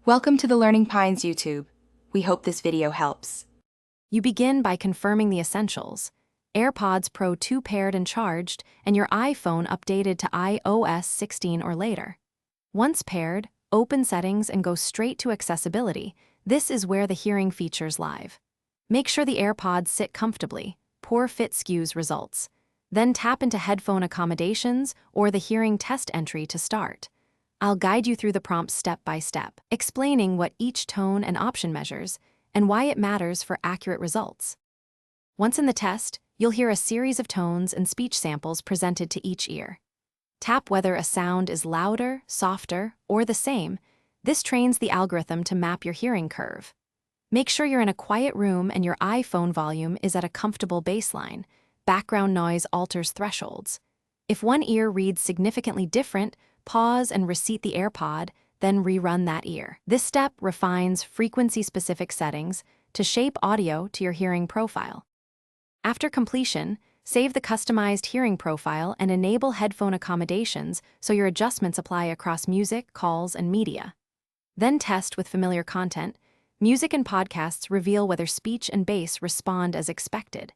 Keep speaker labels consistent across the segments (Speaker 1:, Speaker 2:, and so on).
Speaker 1: Welcome to the Learning Pines YouTube. We hope this video helps.
Speaker 2: You begin by confirming the essentials: Airpods Pro 2 paired and charged, and your iPhone updated to iOS 16 or later. Once paired, open Settings and go straight to Accessibility. This is where the hearing features live. Make sure the AirPods sit comfortably. Poor fit skews results. Then tap into Headphone Accommodations or the Hearing Test entry to start. I'll guide you through the prompts step by step, explaining what each tone and option measures and why it matters for accurate results. Once in the test, you'll hear a series of tones and speech samples presented to each ear. Tap whether a sound is louder, softer, or the same. This trains the algorithm to map your hearing curve. Make sure you're in a quiet room and your iPhone volume is at a comfortable baseline. Background noise alters thresholds. If one ear reads significantly different, pause and reset the AirPod, then rerun that ear. This step refines frequency-specific settings to shape audio to your hearing profile. After completion, save the customized hearing profile and enable headphone accommodations so your adjustments apply across music, calls, and media. Then test with familiar content. Music and podcasts reveal whether speech and bass respond as expected.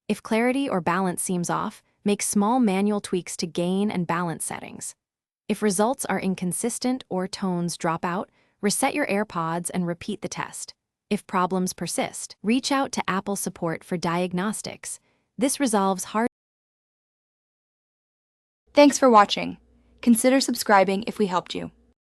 Speaker 2: If clarity or balance seems off, make small manual tweaks to gain and balance settings. If results are inconsistent or tones drop out, reset your AirPods and repeat the test. If problems persist, reach out to Apple support for diagnostics. This resolves hard.
Speaker 1: Thanks for watching. Consider subscribing if we helped you.